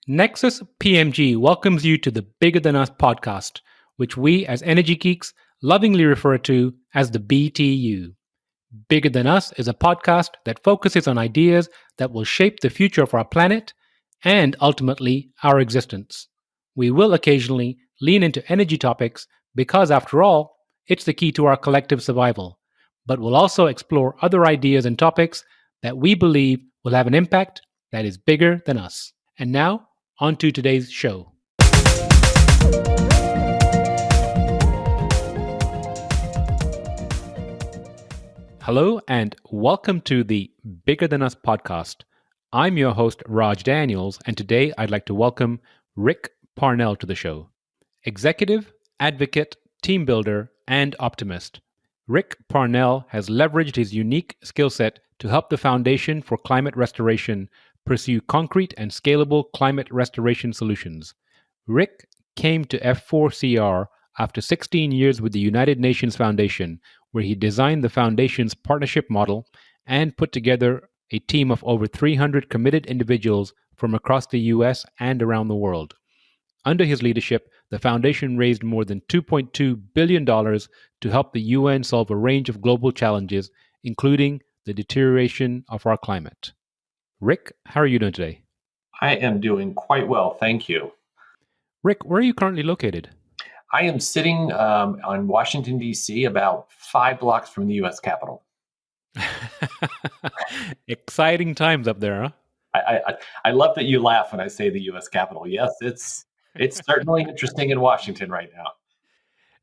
Nexus PMG welcomes you to the Bigger Than Us podcast, which we as energy geeks lovingly refer to as the BTU. Bigger Than Us is a podcast that focuses on ideas that will shape the future of our planet and ultimately our existence. We will occasionally lean into energy topics because, after all, it's the key to our collective survival. But we'll also explore other ideas and topics that we believe will have an impact that is bigger than us. And now, on to today's show. Hello, and welcome to the Bigger Than Us podcast. I'm your host, Raj Daniels, and today I'd like to welcome Rick Parnell to the show. Executive, advocate, team builder, and optimist. Rick Parnell has leveraged his unique skill set to help the Foundation for Climate Restoration pursue concrete and scalable climate restoration solutions. Rick came to F4CR after 16 years with the United Nations Foundation, where he designed the Foundation's partnership model and put together a team of over 300 committed individuals from across the US and around the world. Under his leadership, the Foundation raised more than $2.2 billion to help the UN solve a range of global challenges, including the deterioration of our climate. Rick, how are you doing today? I am doing quite well, thank you. Rick, where are you currently located? I am sitting on Washington, D.C., about 5 blocks from the U.S. Capitol. Exciting times up there, huh? I love that you laugh when I say the U.S. Capitol. Yes, it's certainly interesting in Washington right now.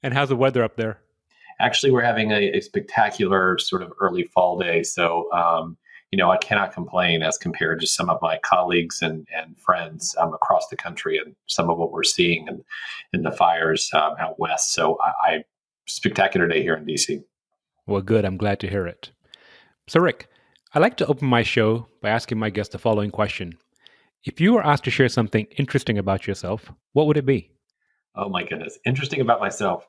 And how's the weather up there? Actually, we're having a spectacular sort of early fall day, so I cannot complain as compared to some of my colleagues and friends across the country and some of what we're seeing in the fires out west. So spectacular day here in DC. Well, good. I'm glad to hear it. So, Rick, I like to open my show by asking my guests the following question. If you were asked to share something interesting about yourself, what would it be? Oh, my goodness. Interesting about myself.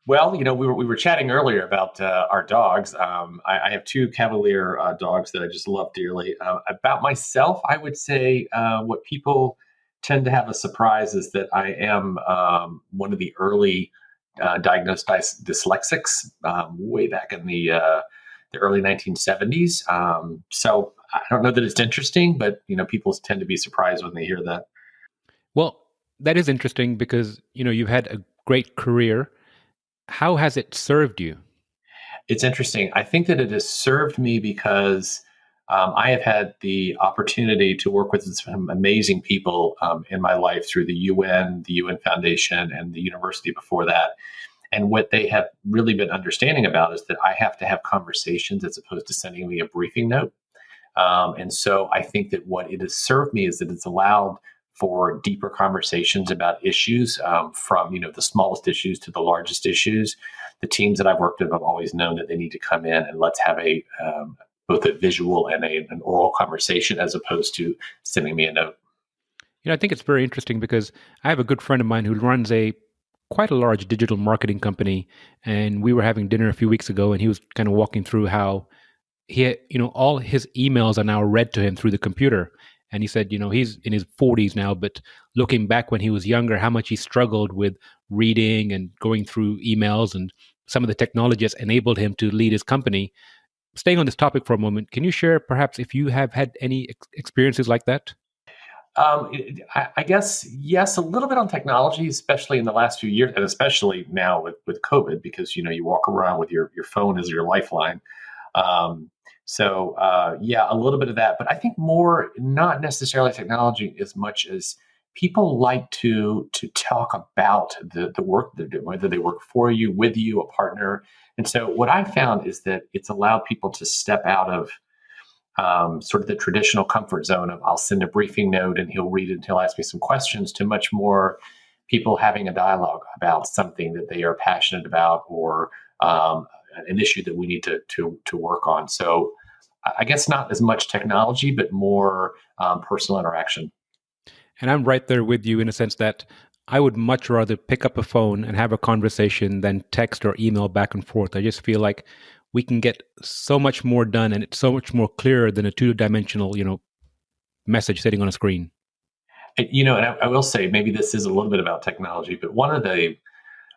We were chatting earlier about our dogs. I have 2 Cavalier dogs that I just love dearly. About myself, I would say what people tend to have a surprise is that I am one of the early diagnosed dyslexics way back in the early 1970s. So I don't know that it's interesting, but people tend to be surprised when they hear that. Well, that is interesting because you've had a great career. How has it served you? It's interesting. I think that it has served me because I have had the opportunity to work with some amazing people in my life through the UN Foundation, and the university before that. And what they have really been understanding about is that I have to have conversations as opposed to sending me a briefing note. And so I think that what it has served me is that it's allowed for deeper conversations about issues, from the smallest issues to the largest issues. The teams that I've worked with have always known that they need to come in and let's have both a visual and an oral conversation as opposed to sending me a note. I think it's very interesting because I have a good friend of mine who runs quite a large digital marketing company, and we were having dinner a few weeks ago, and he was kind of walking through how all his emails are now read to him through the computer. And he said, he's in his 40s now, but looking back when he was younger, how much he struggled with reading and going through emails, and some of the technology has enabled him to lead his company. Staying on this topic for a moment, can you share perhaps if you have had any experiences like that? I guess, yes, a little bit on technology, especially in the last few years, and especially now with COVID, because, you walk around with your phone as your lifeline. So a little bit of that, but I think more not necessarily technology as much as people like to talk about the work they're doing, whether they work for you, with you, a partner. And so what I found is that it's allowed people to step out of sort of the traditional comfort zone of I'll send a briefing note and he'll read it and he'll ask me some questions, to much more people having a dialogue about something that they are passionate about, or an issue that we need to work on. So I guess not as much technology, but more personal interaction. And I'm right there with you in a sense that I would much rather pick up a phone and have a conversation than text or email back and forth. I just feel like we can get so much more done, and it's so much more clearer than a two-dimensional, message sitting on a screen. And I will say, maybe this is a little bit about technology, but one of the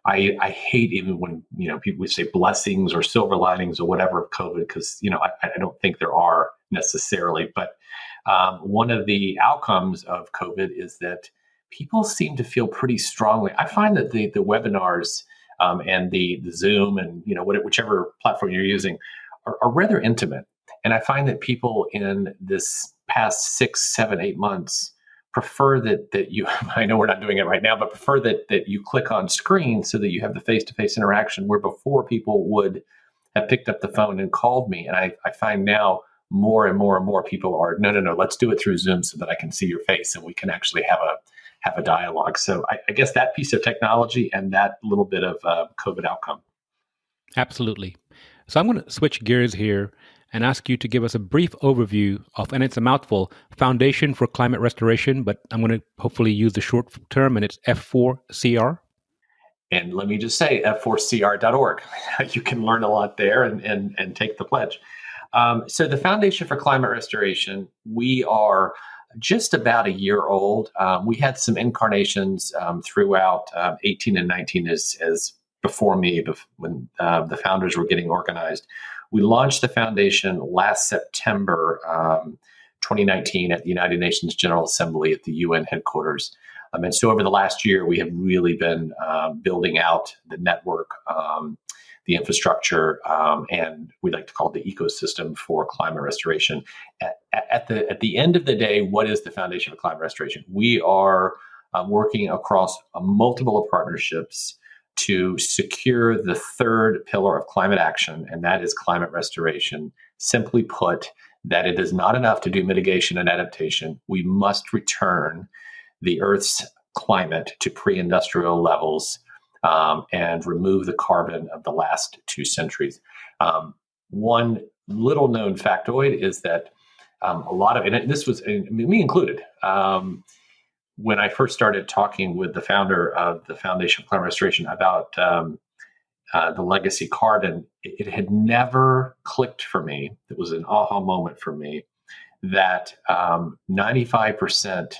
I hate even when people say blessings or silver linings or whatever of COVID, because I don't think there are necessarily. But one of the outcomes of COVID is that people seem to feel pretty strongly. I find that the webinars and the Zoom and whichever platform you're using are rather intimate, and I find that people in this past 6, 7, 8 months prefer that you I know we're not doing it right now, but prefer that you click on screen so that you have the face-to-face interaction, where before people would have picked up the phone and called me. And I find now more and more and more people are, no, let's do it through Zoom so that I can see your face and we can actually have a dialogue. So I guess that piece of technology and that little bit of COVID outcome. Absolutely. So I'm going to switch gears here and ask you to give us a brief overview of, and it's a mouthful, Foundation for Climate Restoration, but I'm going to hopefully use the short term, and it's F4CR. And let me just say, f4cr.org. You can learn a lot there and take the pledge. So the Foundation for Climate Restoration, we are just about a year old. We had some incarnations throughout 18 and 19 as before me, when the founders were getting organized. We launched the foundation last September 2019 at the United Nations General Assembly at the UN headquarters. And so over the last year, we have really been building out the network, the infrastructure, and we like to call it the ecosystem for climate restoration. At the end of the day, what is the Foundation for Climate Restoration? We are working across multiple partnerships to secure the third pillar of climate action, and that is climate restoration. Simply put, that it is not enough to do mitigation and adaptation. We must return the Earth's climate to pre-industrial levels and remove the carbon of the last 2 centuries. One little known factoid is that a lot of, and this was me included, when I first started talking with the founder of the Foundation for Climate Restoration about the legacy carbon, it had never clicked for me. It was an aha moment for me that 95%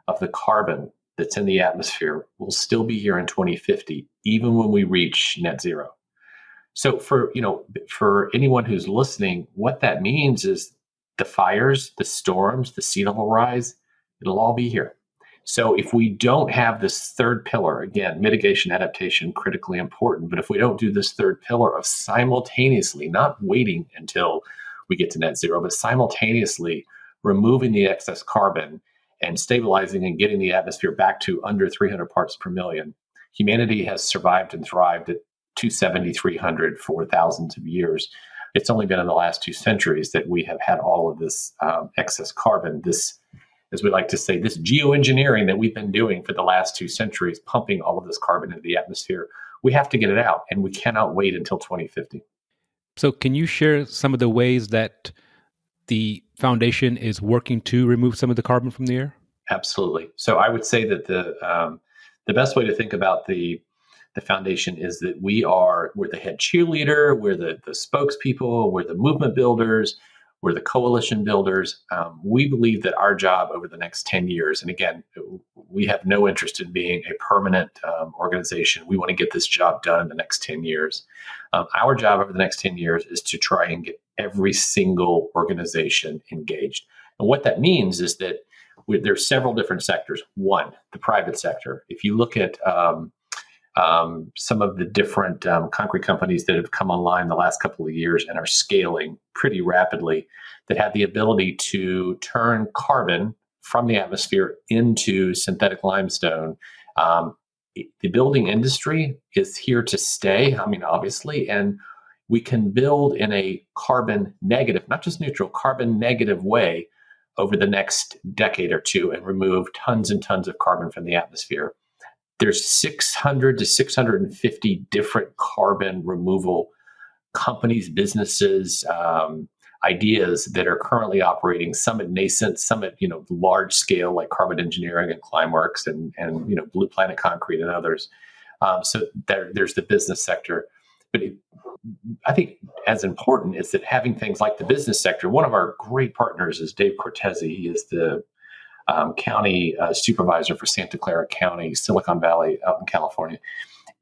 of the carbon that's in the atmosphere will still be here in 2050, even when we reach net zero. So for anyone who's listening, what that means is the fires, the storms, the sea level rise, it'll all be here. So if we don't have this third pillar, again, mitigation, adaptation, critically important, but if we don't do this third pillar of simultaneously, not waiting until we get to net zero, but simultaneously removing the excess carbon and stabilizing and getting the atmosphere back to under 300 parts per million, humanity has survived and thrived at 270, 300 for thousands of years. It's only been in the last 2 centuries that we have had all of this excess carbon, this, as we like to say, this geoengineering that we've been doing for the last 2 centuries, pumping all of this carbon into the atmosphere. We have to get it out, and we cannot wait until 2050. So can you share some of the ways that the foundation is working to remove some of the carbon from the air? Absolutely. So I would say that the best way to think about the foundation is that we're the head cheerleader, we're the spokespeople, we're the movement builders, we're the coalition builders. We believe that our job over the next 10 years, and again, we have no interest in being a permanent organization. We want to get this job done in the next 10 years. Our job over the next 10 years is to try and get every single organization engaged. And what that means is that there's several different sectors. One, the private sector. If you look at some of the different concrete companies that have come online the last couple of years and are scaling pretty rapidly, that have the ability to turn carbon from the atmosphere into synthetic limestone. The building industry is here to stay, obviously, and we can build in a carbon negative, not just neutral, carbon negative way over the next decade or two and remove tons and tons of carbon from the atmosphere. There's 600 to 650 different carbon removal companies, businesses, ideas that are currently operating, some at nascent, some at large scale like Carbon Engineering and Climeworks and Blue Planet Concrete and others. So there's the business sector. But I think as important is that having things like the business sector. One of our great partners is Dave Cortese. He is the county supervisor for Santa Clara County, Silicon Valley, out in California.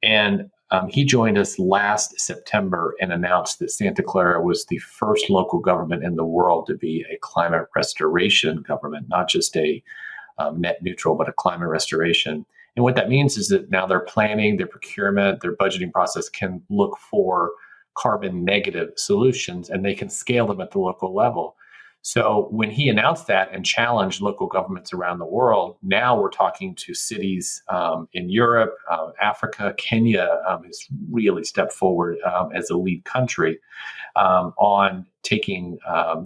And he joined us last September and announced that Santa Clara was the first local government in the world to be a climate restoration government, not just a net neutral, but a climate restoration. And what that means is that now their planning, their procurement, their budgeting process can look for carbon negative solutions, and they can scale them at the local level. So when he announced that and challenged local governments around the world, now we're talking to cities in Europe, Africa. Kenya has really stepped forward as a lead country on taking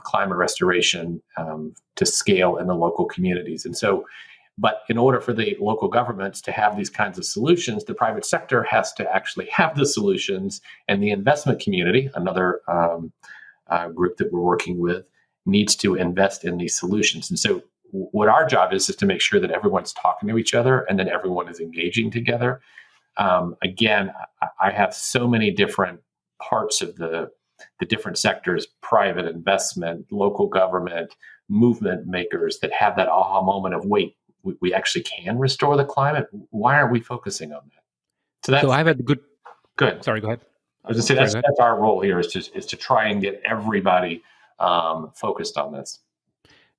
climate restoration to scale in the local communities. And so, but in order for the local governments to have these kinds of solutions, the private sector has to actually have the solutions, and the investment community, another group that we're working with, needs to invest in these solutions. And so what our job is to make sure that everyone's talking to each other and that everyone is engaging together. Again, I have so many different parts of the different sectors, private investment, local government, movement makers that have that aha moment of, wait, we actually can restore the climate. Why aren't we focusing on that? So that's I've had the good. good. Sorry, go ahead. I was going to say that's our role here is to try and get everybody focused on this.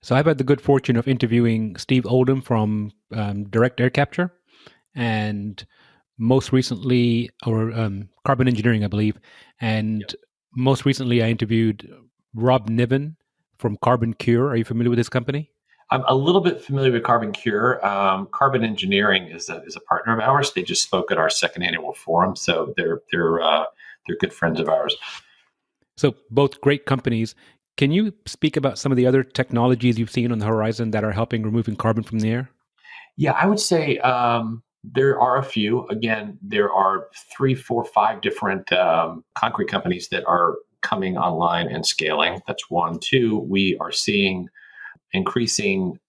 So I've had the good fortune of interviewing Steve Oldham from Direct Air Capture, and most recently, or Carbon Engineering, I believe, and most recently I interviewed Rob Niven from Carbon Cure. Are you familiar with this company? I'm a little bit familiar with Carbon Cure. Carbon Engineering is a partner of ours. They just spoke at our second annual forum, so they're good friends of ours. So both great companies. Can you speak about some of the other technologies you've seen on the horizon that are helping removing carbon from the air? Yeah, I would say there are a few. Again, there are 3, 4, 5 different concrete companies that are coming online and scaling. That's one. 2, we are seeing increasing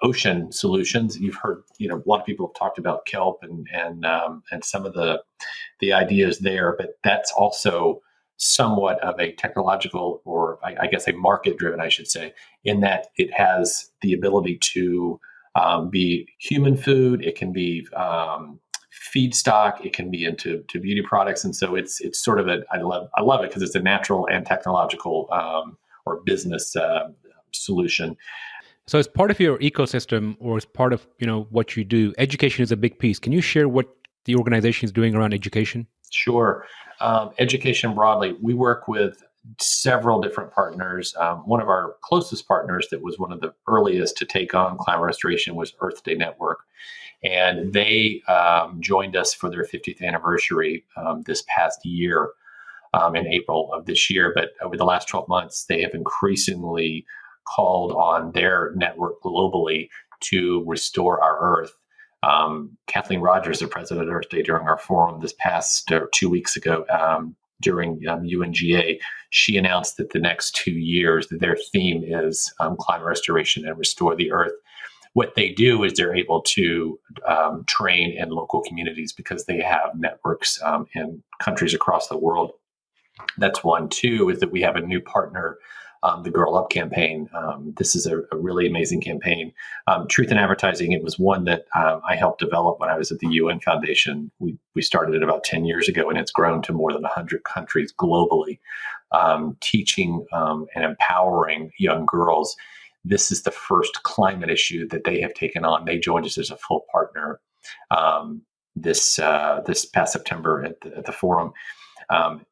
ocean solutions. You've heard, a lot of people have talked about kelp and some of the ideas there, but that's also somewhat of a technological, or I guess a market-driven, I should say, in that it has the ability to be human food. It can be feedstock. It can be into beauty products, and so it's sort of I love it because it's a natural and technological or business solution. So as part of your ecosystem, or as part of what you do, education is a big piece. Can you share what the organization is doing around education? Sure. Education broadly, we work with several different partners. One of our closest partners that was one of the earliest to take on climate restoration was Earth Day Network. And they joined us for their 50th anniversary this past year in April of this year. But over the last 12 months, they have increasingly called on their network globally to restore our Earth. Kathleen Rogers, the president of Earth Day, during our forum this past 2 weeks ago during UNGA, she announced that the next 2 years, that their theme is climate restoration and restore the Earth. What they do is they're able to train in local communities because they have networks in countries across the world. That's one. 2 is that we have a new partner, the Girl Up campaign. This is a really amazing campaign. Truth in Advertising, it was one that I helped develop when I was at the UN Foundation. We started it about 10 years ago, and it's grown to more than 100 countries globally, teaching and empowering young girls. This is the first climate issue that they have taken on. They joined us as a full partner this past September at the forum.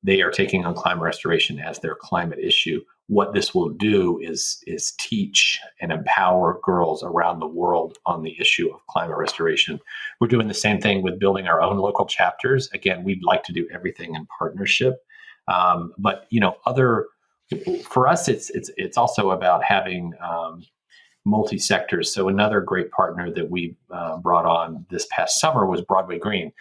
They are taking on climate restoration as their climate issue. What this will do is teach and empower girls around the world on the issue of climate restoration. We're doing the same thing with building our own local chapters. Again, we'd like to do everything in partnership, but for us, it's also about having multi-sectors. So another great partner that we brought on this past summer was Broadway Green.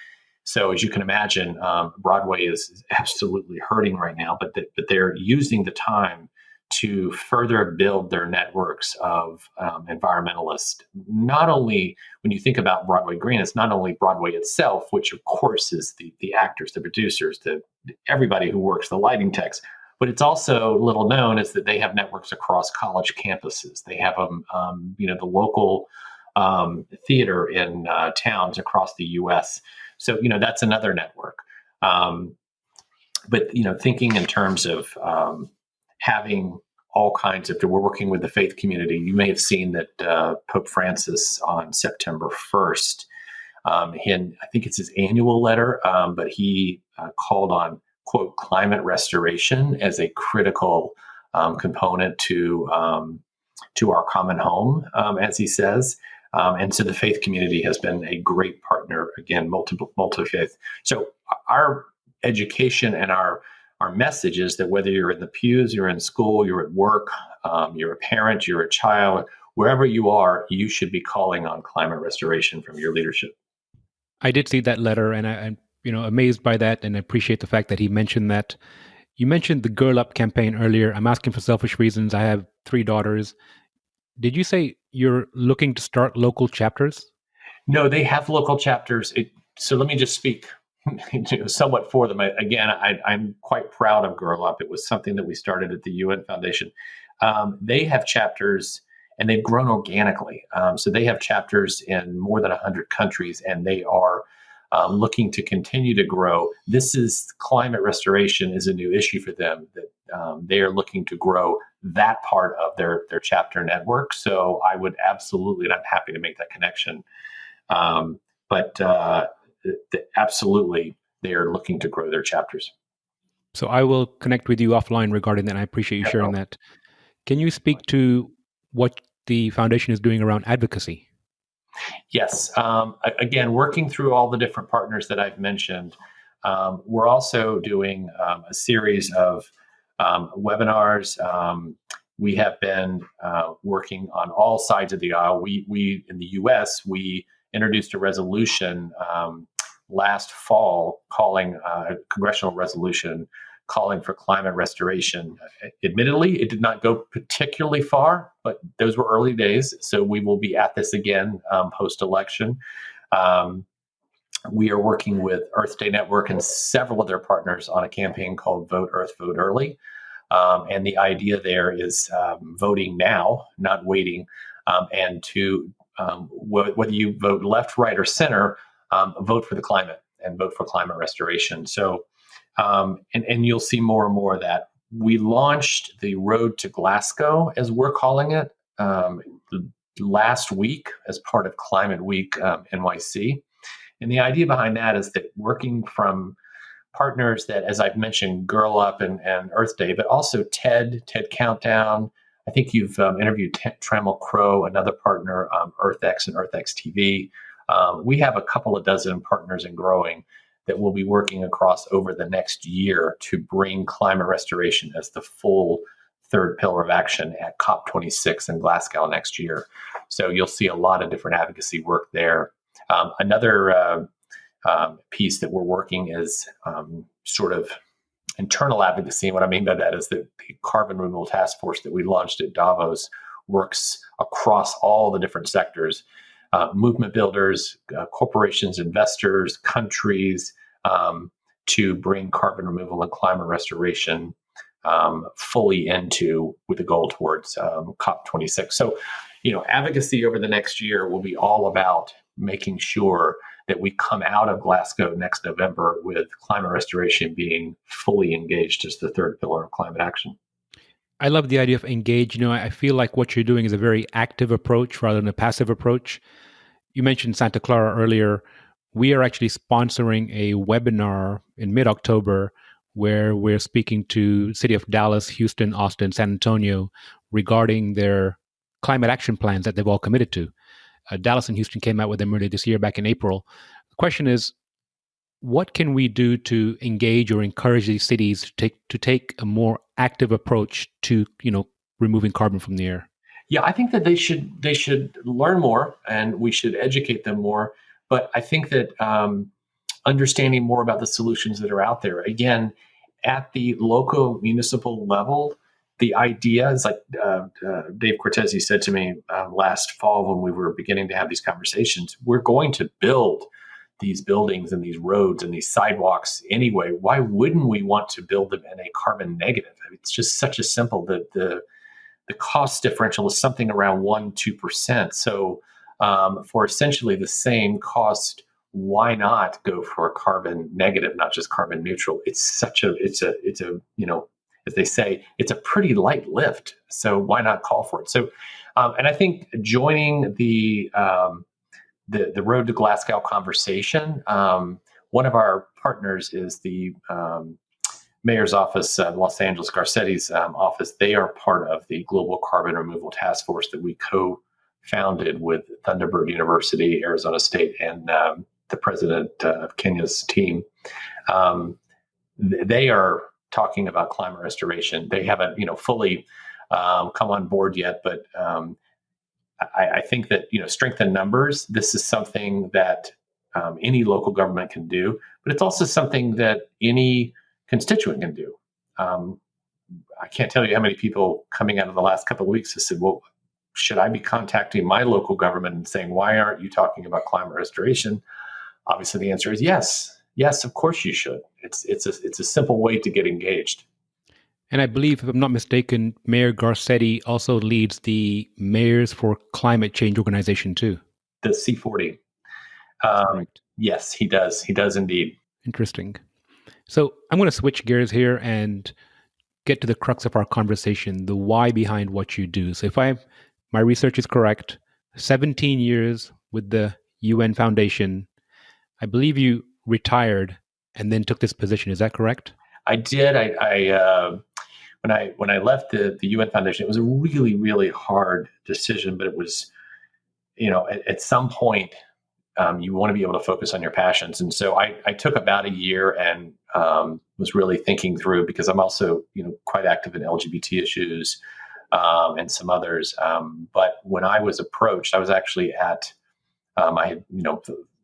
So as you can imagine, Broadway is absolutely hurting right now, but they're using the time to further build their networks of environmentalists. Not only, when you think about Broadway Green, it's not only Broadway itself, which of course is the actors, the producers, everybody who works, the lighting techs, But it's also little known is that they have networks across college campuses. They have the local theater in towns across the U.S. So that's another network. Um, but thinking in terms of having all kinds of, we're working with the faith community. You may have seen that Pope Francis on September 1st, I think it's his annual letter, but he called on, quote, climate restoration as a critical component to our common home, as he says. And so the faith community has been a great partner, again, multi-faith. So our education and our message is that whether you're in the pews, you're in school, you're at work, you're a parent, you're a child, wherever you are, you should be calling on climate restoration from your leadership. I did see that letter, and I'm amazed by that, and I appreciate the fact that he mentioned that. You mentioned the Girl Up campaign earlier. I'm asking for selfish reasons. I have 3 daughters. Did you say you're looking to start local chapters? No, they have local chapters. So let me just speak somewhat for them. I'm quite proud of Girl Up. It was something that we started at the UN Foundation. They have chapters, and they've grown organically. So they have chapters in more than 100 countries, and they are looking to continue to grow. This is climate restoration is a new issue for them. That they are looking to grow that part of their chapter network. So I would absolutely, and I'm happy to make that connection. But absolutely, they are looking to grow their chapters. So I will connect with you offline regarding that. I appreciate you sharing that. Can you speak to what the foundation is doing around advocacy? Yes. Again, working through all the different partners that I've mentioned, we're also doing a series of webinars. We have been working on all sides of the aisle. We in the U.S., we introduced a resolution last fall calling a congressional resolution calling for climate restoration. Admittedly, it did not go particularly far, but those were early days. So we will be at this again post-election. We are working with Earth Day Network and several of their partners on a campaign called Vote Earth, Vote Early. And the idea there is voting now, not waiting, and to whether you vote left, right, or center, vote for the climate and vote for climate restoration. So, and you'll see more and more of that. We launched the Road to Glasgow, as we're calling it, last week as part of Climate Week NYC. And the idea behind that is that working from partners that, as I've mentioned, Girl Up and Earth Day, but also TED Countdown. I think you've interviewed Trammell Crow, another partner, EarthX and EarthX TV. We have a couple of dozen partners and growing that will be working across over the next year to bring climate restoration as the full third pillar of action at COP26 in Glasgow next year. So you'll see a lot of different advocacy work there. Another piece that we're working is sort of internal advocacy. And what I mean by that is that the carbon removal task force that we launched at Davos works across all the different sectors, movement builders, corporations, investors, countries, to bring carbon removal and climate restoration fully into with a goal towards COP26. So, advocacy over the next year will be all about making sure that we come out of Glasgow next November with climate restoration being fully engaged as the third pillar of climate action. I love the idea of engage. I feel like what you're doing is a very active approach rather than a passive approach. You mentioned Santa Clara earlier. We are actually sponsoring a webinar in mid-October where we're speaking to City of Dallas, Houston, Austin, San Antonio regarding their climate action plans that they've all committed to. Dallas and Houston came out with them earlier this year, back in April. The question is, what can we do to engage or encourage these cities to take a more active approach to removing carbon from the air? Yeah, I think that they should learn more, and we should educate them more. But I think that understanding more about the solutions that are out there, again, at the local municipal level, the idea is like Dave Cortese said to me last fall when we were beginning to have these conversations, we're going to build these buildings and these roads and these sidewalks anyway, why wouldn't we want to build them in a carbon negative? I mean, it's just such a simple, the cost differential is something around 1-2%. So for essentially the same cost, why not go for a carbon negative, not just carbon neutral? It's a as they say, it's a pretty light lift. So why not call for it? So, and I think joining the Road to Glasgow conversation, one of our partners is the mayor's office, Los Angeles, Garcetti's office. They are part of the Global Carbon Removal Task Force that we co-founded with Thunderbird University, Arizona State, and the president of Kenya's team. They are talking about climate restoration. They haven't, fully come on board yet, but I think that, strength in numbers, this is something that any local government can do, but it's also something that any constituent can do. I can't tell you how many people coming out of the last couple of weeks have said, well, should I be contacting my local government and saying, why aren't you talking about climate restoration? Obviously, the answer is yes. Yes, of course you should. It's a simple way to get engaged. And I believe, if I'm not mistaken, Mayor Garcetti also leads the Mayors for Climate Change organization too. The C40. Correct. Yes, he does. He does indeed. Interesting. So I'm going to switch gears here and get to the crux of our conversation, the why behind what you do. So if my research is correct, 17 years with the UN Foundation, I believe you retired and then took this position. Is that correct? I did. When I left the UN Foundation, it was a really, really hard decision, but it was, at some point, you want to be able to focus on your passions. And so I took about a year and was really thinking through, because I'm also, quite active in LGBT issues and some others. But when I was approached, I was actually I had,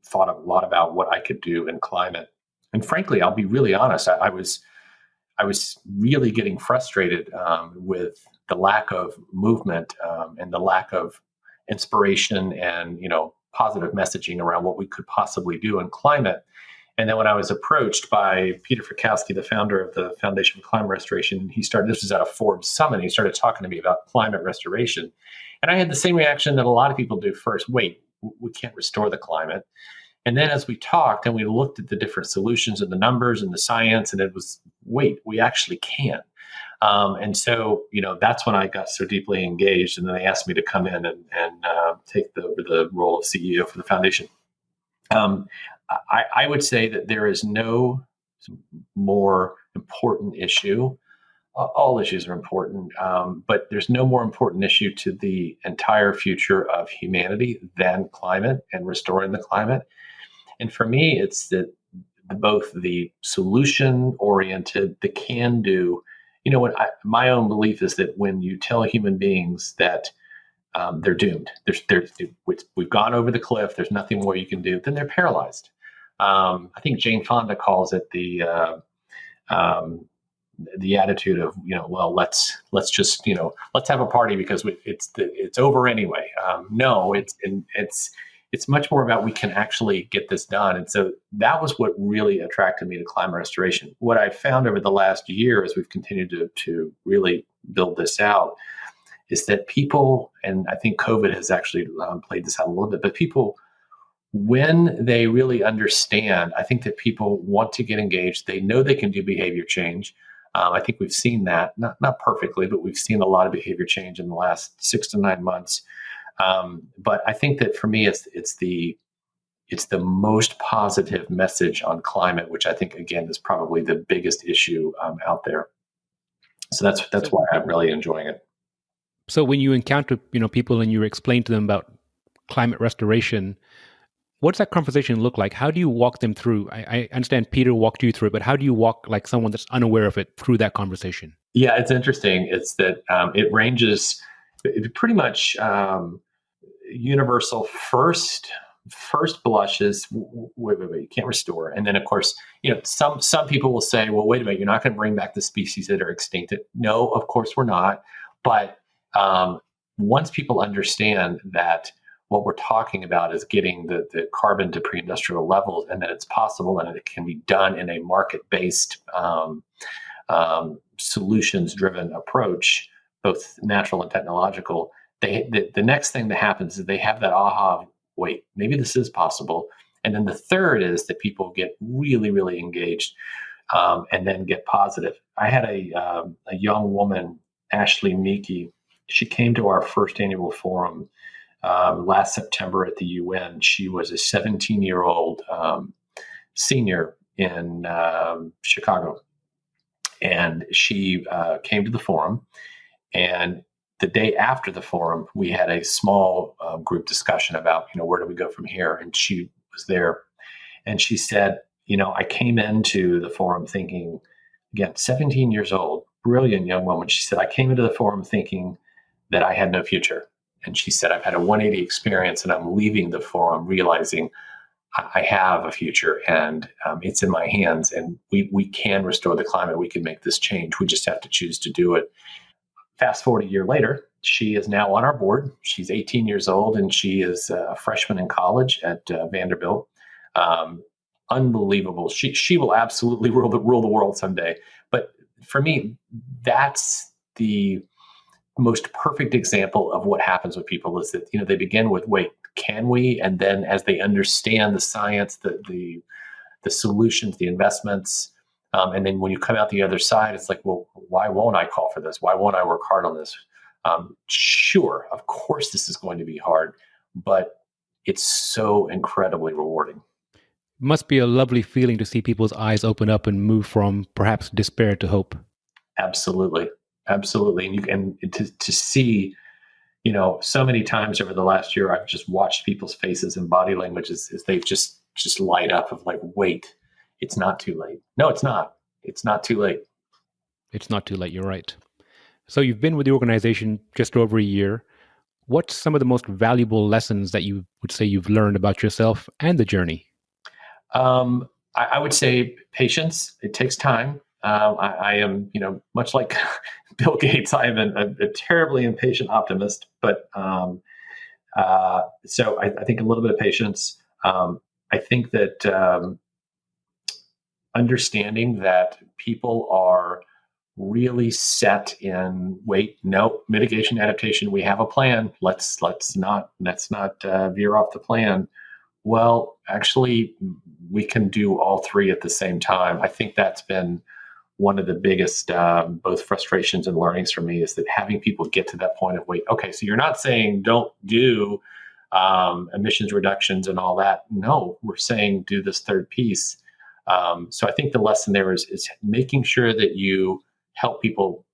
thought a lot about what I could do in climate. And frankly, I'll be really honest, I was really getting frustrated with the lack of movement and the lack of inspiration and, positive messaging around what we could possibly do in climate. And then when I was approached by Peter Fikowski, the founder of the Foundation for Climate Restoration, this was at a Forbes summit, he started talking to me about climate restoration. And I had the same reaction that a lot of people do first. Wait, we can't restore the climate. And then as we talked and we looked at the different solutions and the numbers and the science, and it was, wait, we actually can. And so, that's when I got so deeply engaged. And then they asked me to come in and take the role of CEO for the foundation. I would say that there is no more important issue. All issues are important, but there's no more important issue to the entire future of humanity than climate and restoring the climate. And for me, it's both the solution-oriented, the can-do. My own belief is that when you tell human beings that they're doomed, we've gone over the cliff, there's nothing more you can do, then they're paralyzed. I think Jane Fonda calls it the attitude of, well, let's just, let's have a party because it's over anyway. No, it's much more about we can actually get this done. And so that was what really attracted me to climate restoration. What I found over the last year as we've continued to really build this out is that people, and I think COVID has actually played this out a little bit, but people, when they really understand, I think that people want to get engaged. They know they can do behavior change. I think we've seen that, not perfectly, but we've seen a lot of behavior change in the last 6 to 9 months. But I think that for me, it's the most positive message on climate, which I think again is probably the biggest issue out there. So that's why I'm really enjoying it. So when you encounter people and you explain to them about climate restoration, what's that conversation look like? How do you walk them through? I understand Peter walked you through it, but how do you walk like someone that's unaware of it through that conversation? Yeah, it's interesting. It's that it ranges pretty much universal. First blush is wait, you can't restore. And then of course, some people will say, well, wait a minute, you're not going to bring back the species that are extinct. No, of course we're not. But once people understand that what we're talking about is getting the carbon to pre-industrial levels, and that it's possible and it can be done in a market-based, solutions-driven approach, both natural and technological. The next thing that happens is they have that aha, wait, maybe this is possible. And then the third is that people get really, really engaged, and then get positive. I had a young woman, Ashley Meeky. She came to our first annual forum last September at the UN. She was a 17-year-old senior in Chicago. And she came to the forum. And the day after the forum, we had a small group discussion about, where do we go from here? And she was there. And she said, I came into the forum thinking, again, 17 years old, brilliant young woman. She said, I came into the forum thinking that I had no future. And she said, I've had a 180 experience and I'm leaving the forum realizing I have a future, and it's in my hands, and we can restore the climate. We can make this change. We just have to choose to do it. Fast forward a year later, she is now on our board. She's 18 years old, and she is a freshman in college at Vanderbilt. Unbelievable. She will absolutely rule the world someday. But for me, that's the most perfect example of what happens with people is that, they begin with, wait, can we? And then as they understand the science, the solutions, the investments, and then when you come out the other side, it's like, well, why won't I call for this? Why won't I work hard on this? Sure, of course, this is going to be hard, but it's so incredibly rewarding. It must be a lovely feeling to see people's eyes open up and move from perhaps despair to hope. Absolutely. Absolutely. And to see, so many times over the last year, I've just watched people's faces and body language as they just light up of like, wait, it's not too late. No, it's not. It's not too late. It's not too late. You're right. So you've been with the organization just over a year. What's some of the most valuable lessons that you would say you've learned about yourself and the journey? I would say patience. It takes time. I am, much like Bill Gates, I am a terribly impatient optimist. But so I think a little bit of patience. I think that understanding that people are really set in, wait, no, mitigation, adaptation. We have a plan. Let's not veer off the plan. Well, actually, we can do all three at the same time. I think that's been one of the biggest both frustrations and learnings for me, is that having people get to that point of, wait, okay, so you're not saying don't do emissions reductions and all that. No, we're saying do this third piece. So I think the lesson there is making sure that you help people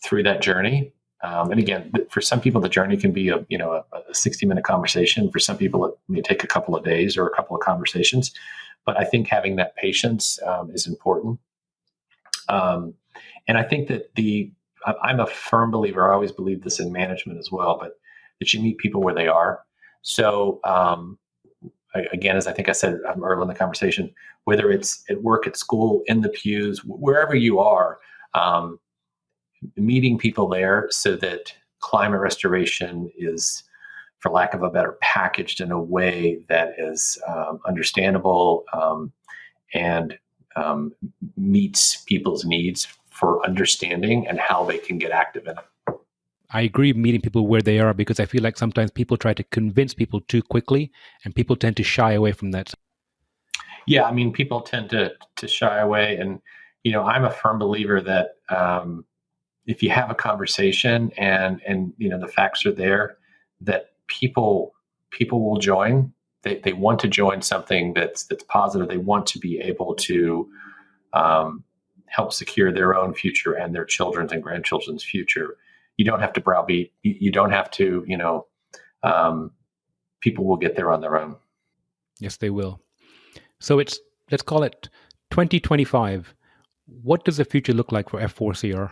through that journey. And again, for some people, the journey can be a 60-minute conversation. For some people, it may take a couple of days or a couple of conversations. But I think having that patience is important. And I think that I'm a firm believer. I always believe this in management as well, but that you meet people where they are. So again, as I think I said earlier in the conversation, whether it's at work, at school, in the pews, wherever you are, meeting people there so that climate restoration is, for lack of a better, packaged in a way that is understandable and meets people's needs for understanding and how they can get active in it. I agree, meeting people where they are, because I feel like sometimes people try to convince people too quickly and people tend to shy away from that. Yeah, I mean, people tend to shy away. And, I'm a firm believer that if you have a conversation and the facts are there, that people will join. They want to join something that's positive. They want to be able to help secure their own future and their children's and grandchildren's future. You don't have to browbeat. You don't have to, people will get there on their own. Yes, they will. So let's call it 2025. What does the future look like for F4CR?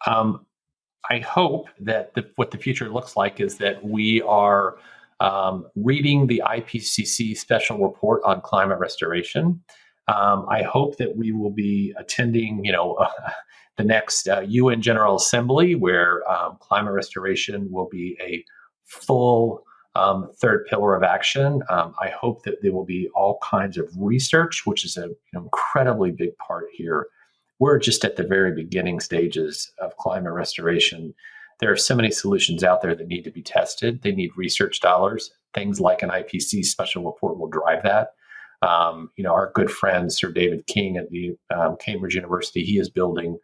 I hope that what the future looks like is that we are reading the IPCC special report on climate restoration. I hope that we will be attending, the next UN General Assembly, where climate restoration will be a full third pillar of action, I hope that there will be all kinds of research, which is an incredibly big part here. We're just at the very beginning stages of climate restoration. There are so many solutions out there that need to be tested. They need research dollars. Things like an IPCC special report will drive that. Our good friend Sir David King at the Cambridge University, he is building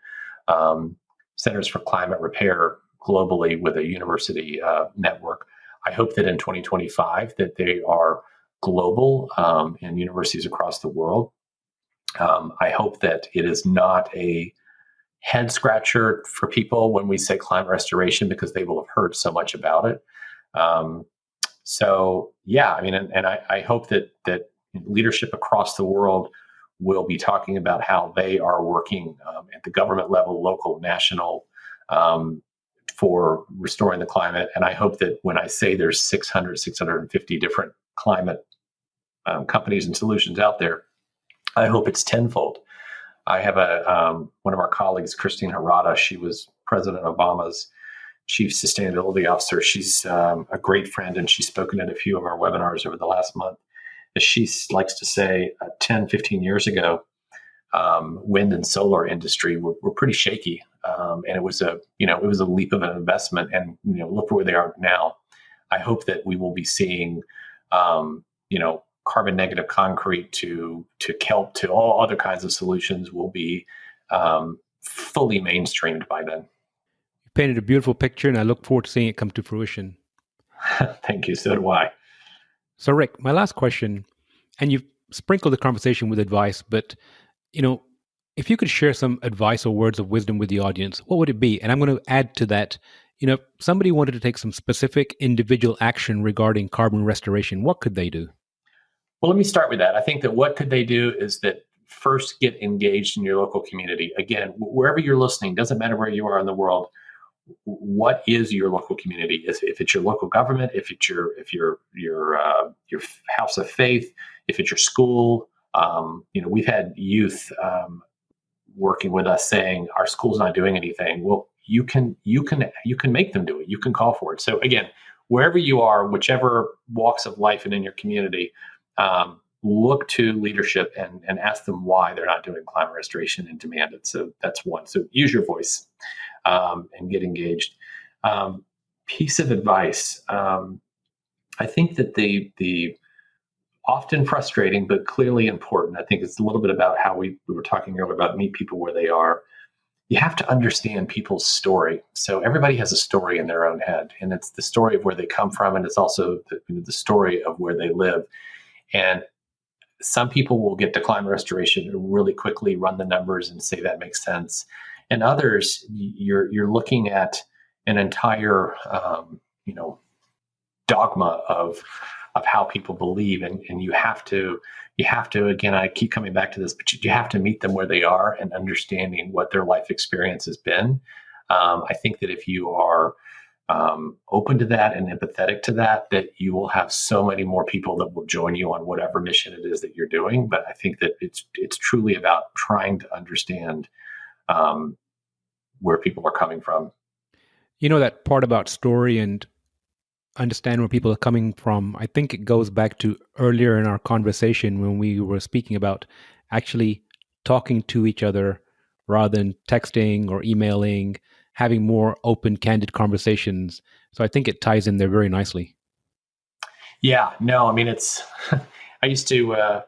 centers for climate repair globally with a university network. I hope that in 2025 that they are global in universities across the world. I hope that it is not a head scratcher for people when we say climate restoration because they will have heard so much about it. I hope that leadership across the world will be talking about how they are working at the government level, local, national, for restoring the climate. And I hope that when I say there's 600, 650 different climate companies and solutions out there, I hope it's tenfold. I have one of our colleagues, Christine Harada. She was President Obama's Chief Sustainability Officer. She's a great friend, and she's spoken at a few of our webinars over the last month. As she likes to say, 10, 15 years ago, wind and solar industry were pretty shaky, and it was a leap of an investment. And look where they are now. I hope that we will be seeing carbon negative concrete to kelp to all other kinds of solutions will be fully mainstreamed by then. You painted a beautiful picture, and I look forward to seeing it come to fruition. Thank you. So do I. So, Rick, my last question, and you've sprinkled the conversation with advice, but if you could share some advice or words of wisdom with the audience, what would it be? And I'm going to add to that, if somebody wanted to take some specific individual action regarding carbon restoration, what could they do? Well, let me start with that. I think that what could they do is that first get engaged in your local community. Again, wherever you're listening, doesn't matter where you are in the world. What is your local community? If it's your local government, if it's your house of faith, if it's your school, we've had youth working with us saying our school's not doing anything. Well, you can make them do it. You can call for it. So again, wherever you are, whichever walks of life and in your community, look to leadership and ask them why they're not doing climate restoration and demand it. So that's one. So use your voice and get engaged. Piece of advice. I think that the often frustrating, but clearly important, I think it's a little bit about how we were talking earlier about meet people where they are. You have to understand people's story. So everybody has a story in their own head, and it's the story of where they come from, and it's also the story of where they live. And some people will get to climate restoration and really quickly run the numbers and say that makes sense. And others, you're looking at an entire dogma of how people believe, and you have to again, I keep coming back to this, but you have to meet them where they are and understanding what their life experience has been. I think that if you are open to that and empathetic to that you will have so many more people that will join you on whatever mission it is that you're doing. But I think that it's truly about trying to understand where people are coming from. That part about story and understand where people are coming from, I think it goes back to earlier in our conversation when we were speaking about actually talking to each other rather than texting or emailing, having more open, candid conversations. So I think it ties in there very nicely. Yeah, no, I mean, it's, I used to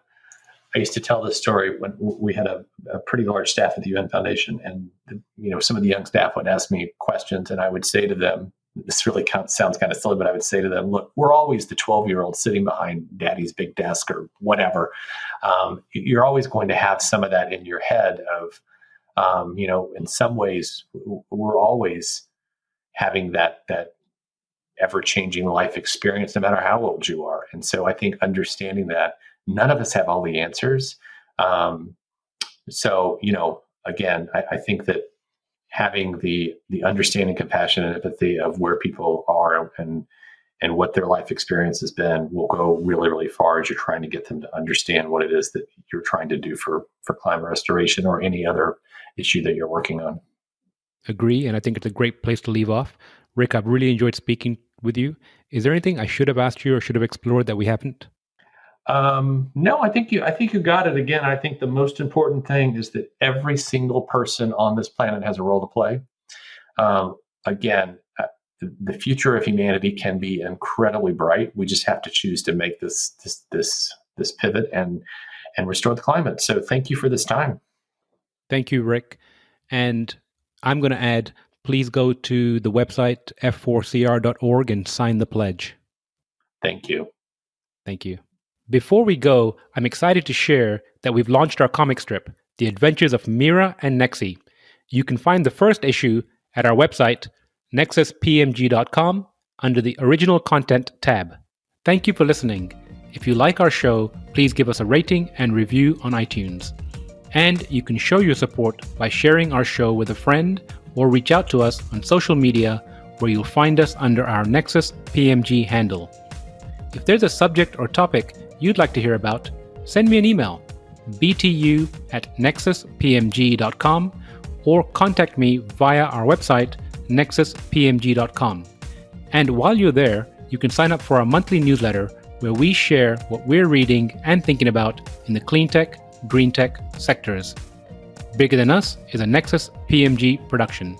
tell this story when we had a pretty large staff at the UN Foundation, and some of the young staff would ask me questions, and I would say to them, this really sounds kind of silly, but I would say to them, look, we're always the 12-year-old sitting behind daddy's big desk or whatever. You're always going to have some of that in your head of, in some ways, we're always having that ever-changing life experience, no matter how old you are. And so I think understanding that none of us have all the answers. Again, I think that having the understanding, compassion, and empathy of where people are and what their life experience has been will go really, really far as you're trying to get them to understand what it is that you're trying to do for climate restoration or any other issue that you're working on. Agree, and I think it's a great place to leave off. Rick, I've really enjoyed speaking with you. Is there anything I should have asked you or should have explored that we haven't? No, I think you got it. Again, I think the most important thing is that every single person on this planet has a role to play. Again, the future of humanity can be incredibly bright. We just have to choose to make this pivot and restore the climate. So, thank you for this time. Thank you, Rick. And I'm going to add, please go to the website f4cr.org and sign the pledge. Thank you. Thank you. Before we go, I'm excited to share that we've launched our comic strip, The Adventures of Mira and Nexi. You can find the first issue at our website, nexuspmg.com, under the Original Content tab. Thank you for listening. If you like our show, please give us a rating and review on iTunes. And you can show your support by sharing our show with a friend or reach out to us on social media, where you'll find us under our Nexus PMG handle. If there's a subject or topic you'd like to hear about, send me an email, btu@nexuspmg.com, or contact me via our website, nexuspmg.com. And while you're there, you can sign up for our monthly newsletter, where we share what we're reading and thinking about in the clean tech, green tech sectors. Bigger Than Us is a Nexus PMG production.